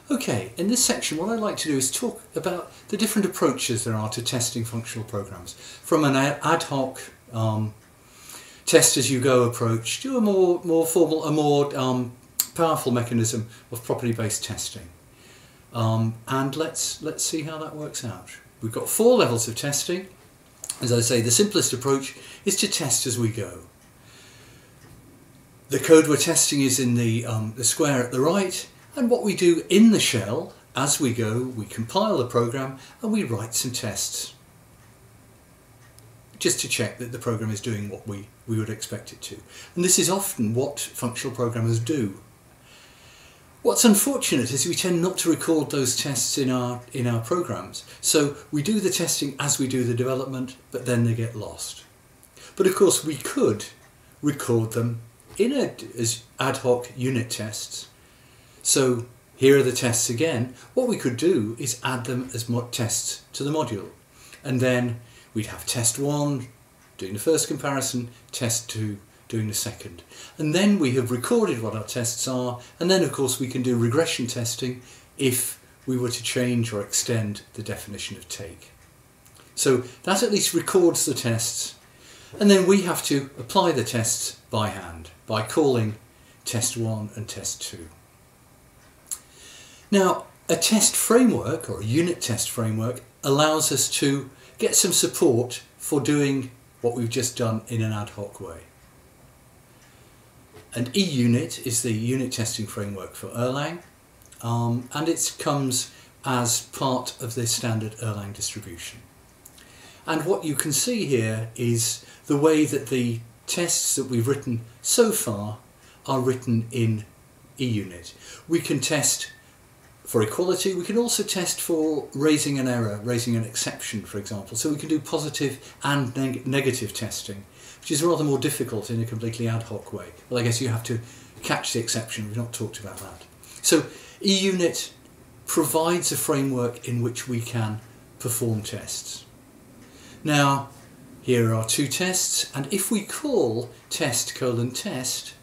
Okay, in this section what I'd like to do is talk about the different approaches there are to testing functional programs. From an ad hoc test as you go approach to a more formal, a more powerful mechanism of property-based testing. And let's see how that works out. We've got 4 levels of testing. As I say, the simplest approach is to test as we go. The code we're testing is in the square at the right, and what we do in the shell as we go, we compile the program and we write some tests just to check that the program is doing what we would expect it to. And this is often what functional programmers do. What's unfortunate is we tend not to record those tests in our programs. So we do the testing as we do the development, but then they get lost. But of course we could record them as ad hoc unit tests. So here are the tests again. What we could do is add them as tests to the module. And then we'd have test 1 doing the first comparison, test 2 doing the second. And then we have recorded what our tests are, and then of course we can do regression testing if we were to change or extend the definition of take. So that at least records the tests, and then we have to apply the tests by hand by calling test 1 and test 2. Now, a test framework or a unit test framework allows us to get some support for doing what we've just done in an ad hoc way. And EUnit is the unit testing framework for Erlang, and it comes as part of the standard Erlang distribution. And what you can see here is the way that the tests that we've written so far are written in EUnit. We can test for equality, we can also test for raising an error, raising an exception, for example. So we can do positive and negative testing, which is rather more difficult in a completely ad hoc way. Well, I guess you have to catch the exception. We've not talked about that. So EUnit provides a framework in which we can perform tests. Now, here are 2 tests, and if we call test:test,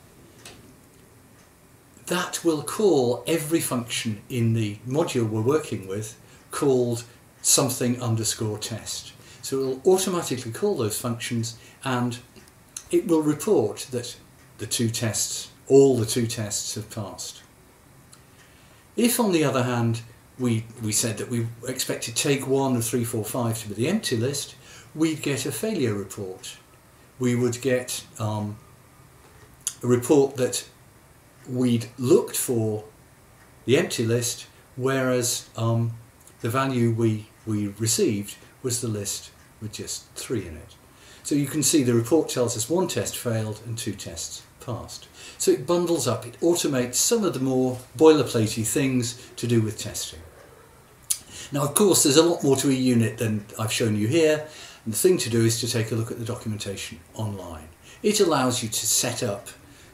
that will call every function in the module we're working with called something_test. So it will automatically call those functions, and it will report that all the two tests have passed. If on the other hand we said that we expected take 1 of 3, 4, 5 to be the empty list, we'd get a failure report. We would get a report that we'd looked for the empty list, whereas the value we received was the list with just 3 in it. So you can see the report tells us 1 test failed and 2 tests passed. So it bundles up, it automates some of the more boilerplatey things to do with testing. Now of course there's a lot more to EUnit than I've shown you here, and the thing to do is to take a look at the documentation online. It allows you to set up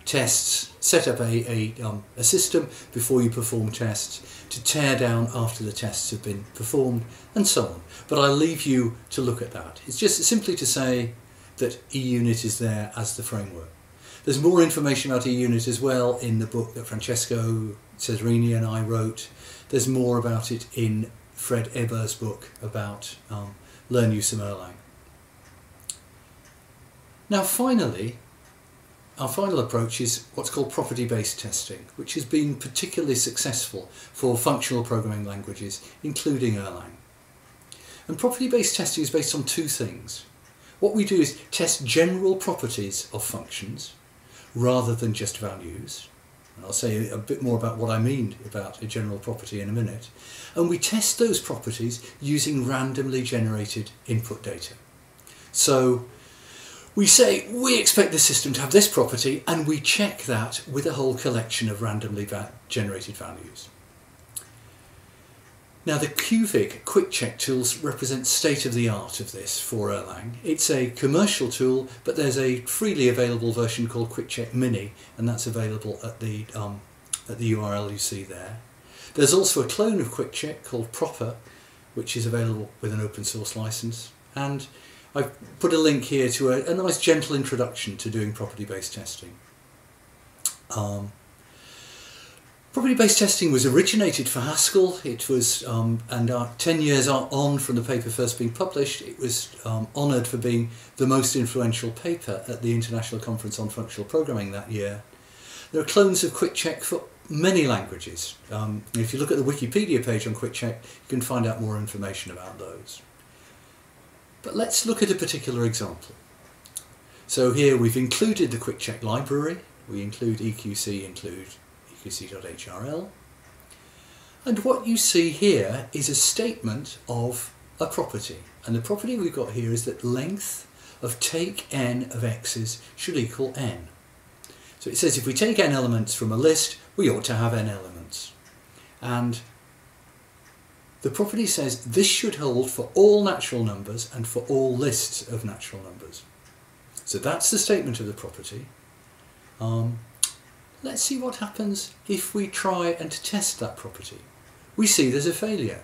tests, set up a system before you perform tests, to tear down after the tests have been performed, and so on. But I'll leave you to look at that. It's just simply to say that EUnit is there as the framework. There's more information about EUnit as well in the book that Francesco Cesarini and I wrote. There's more about it in Fred Eber's book about Learn You Some Erlang. Now finally, our final approach is what's called property-based testing, which has been particularly successful for functional programming languages, including Erlang. And property-based testing is based on 2 things. What we do is test general properties of functions rather than just values. And I'll say a bit more about what I mean about a general property in a minute. And we test those properties using randomly generated input data. So we say we expect the system to have this property, and we check that with a whole collection of randomly generated values. Now the QVIC quick check tools represent state-of-the-art of this for Erlang. It's a commercial tool, but there's a freely available version called Quick Check Mini, and that's available at the URL you see there. There's also a clone of Quick Check called Proper, which is available with an open source license, and I've put a link here to a nice gentle introduction to doing property-based testing. Property-based testing was originated for Haskell. It was, 10 years on from the paper first being published, it was honoured for being the most influential paper at the International Conference on Functional Programming that year. There are clones of QuickCheck for many languages. If you look at the Wikipedia page on QuickCheck, you can find out more information about those. But let's look at a particular example. So here we've included the QuickCheck library. We include EQC, include EQC.hrl. And what you see here is a statement of a property. And the property we've got here is that length of take n of x's should equal n. So it says if we take n elements from a list, we ought to have n elements. And the property says this should hold for all natural numbers and for all lists of natural numbers. So that's the statement of the property. Let's see what happens if we try and test that property. We see there's a failure.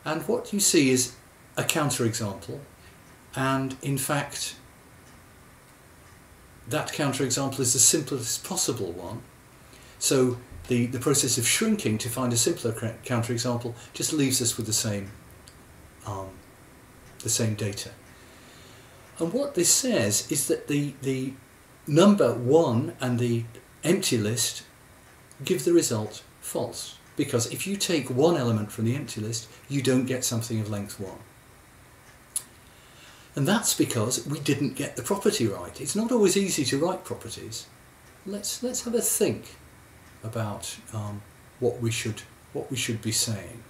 And what you see is a counterexample, and in fact that counterexample is the simplest possible one. So the process of shrinking to find a simpler counterexample just leaves us with the same data. And what this says is that the number 1 and the empty list give the result false, because if you take one element from the empty list, you don't get something of length 1. And that's because we didn't get the property right. It's not always easy to write properties. Let's have a think about what we should be saying.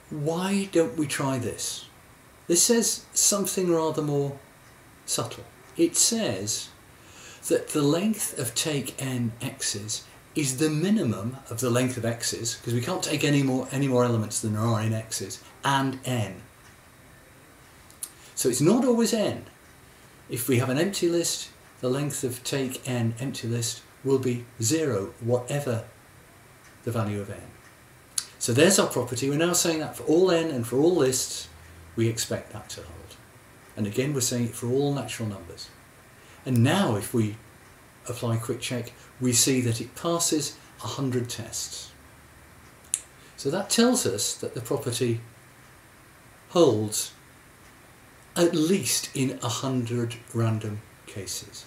Why don't we try this? This says something rather more subtle. It says that the length of take n x's is the minimum of the length of x's, because we can't take any more elements than there are in x's, and n. So it's not always n. If we have an empty list, the length of take n empty list will be 0, whatever the value of n. So there's our property. We're now saying that for all n and for all lists, we expect that to hold. And again, we're saying it for all natural numbers. And now if we apply QuickCheck, we see that it passes 100 tests. So that tells us that the property holds at least in 100 random cases.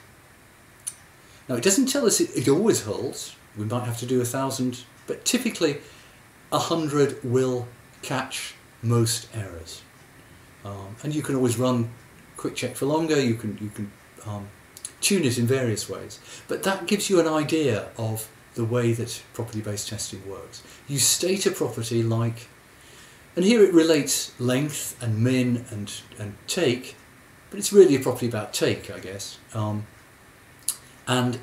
Now it doesn't tell us it always holds. We might have to do 1,000, but typically 100 will catch most errors. And you can always run QuickCheck for longer, you can tune it in various ways. But that gives you an idea of the way that property-based testing works. You state a property like, and here it relates length and min and take, but it's really a property about take, I guess, and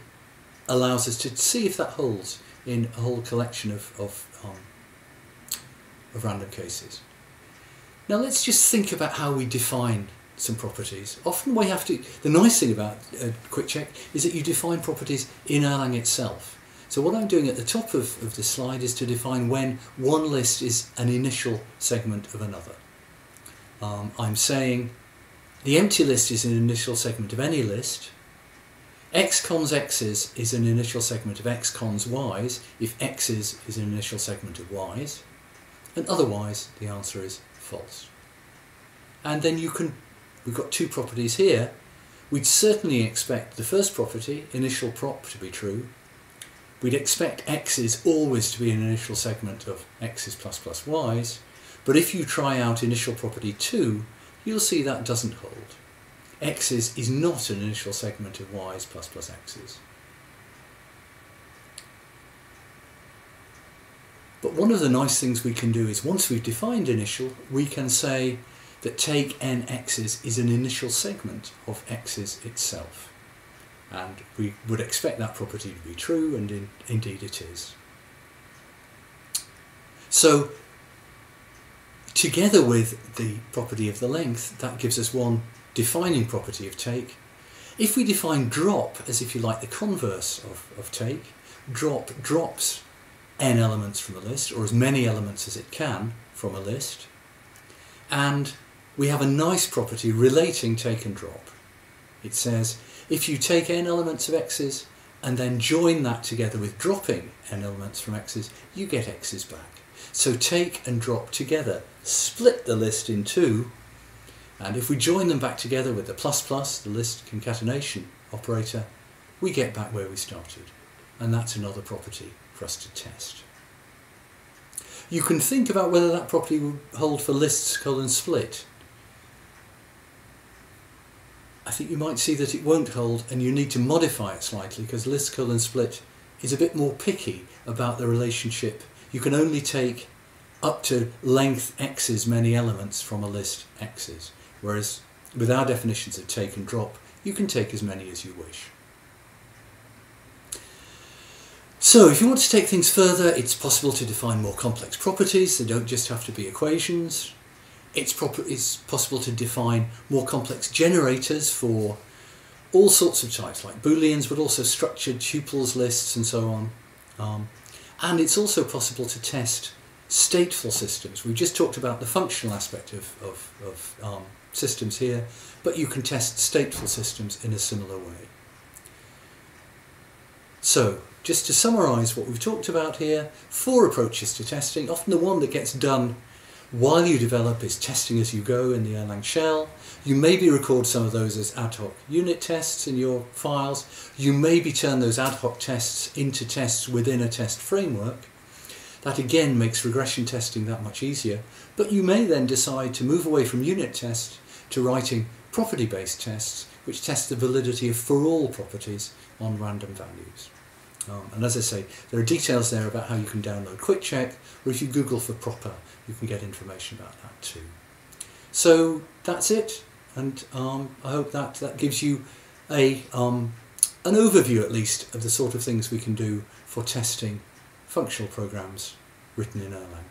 allows us to see if that holds in a whole collection of random cases. Now let's just think about how we define some properties. Often we have to, the nice thing about QuickCheck is that you define properties in Erlang itself. So what I'm doing at the top of this slide is to define when one list is an initial segment of another. I'm saying the empty list is an initial segment of any list. X cons x's is an initial segment of x cons y's if x's is an initial segment of y's, and otherwise the answer is false. And then we've got two properties here. We'd certainly expect the first property, initial prop, to be true. We'd expect x's always to be an initial segment of x's plus plus y's, but if you try out initial property 2, you'll see that doesn't hold. X's is not an initial segment of y's plus plus x's. But one of the nice things we can do is, once we've defined initial, we can say that take n x's is an initial segment of x's itself. And we would expect that property to be true, and indeed it is. So, together with the property of the length, that gives us one defining property of take. If we define drop as, if you like, the converse of take, drop drops n elements from a list, or as many elements as it can from a list, and we have a nice property relating take and drop. It says if you take n elements of x's and then join that together with dropping n elements from x's, you get x's back. So take and drop together, split the list in two, and if we join them back together with the plus plus, the list concatenation operator, we get back where we started. And that's another property for us to test. You can think about whether that property will hold for lists split. I think you might see that it won't hold, and you need to modify it slightly, because list split is a bit more picky about the relationship. You can only take up to length x's many elements from a list x's, whereas with our definitions of take and drop, you can take as many as you wish. So if you want to take things further, it's possible to define more complex properties. They don't just have to be equations. It's possible to define more complex generators for all sorts of types, like booleans, but also structured tuples, lists, and so on. And it's also possible to test stateful systems. We've just talked about the functional aspect of systems here, but you can test stateful systems in a similar way. So, just to summarise what we've talked about here, 4 approaches to testing. Often the one that gets done while you develop is testing as you go in the Erlang shell. You maybe record some of those as ad hoc unit tests in your files. You maybe turn those ad hoc tests into tests within a test framework. That again makes regression testing that much easier. But you may then decide to move away from unit tests to writing property-based tests, which test the validity of for all properties on random values. And as I say, there are details there about how you can download Quick Check, or if you Google for proper, you can get information about that too. So that's it, and I hope that gives you an overview at least of the sort of things we can do for testing functional programs written in Erlang.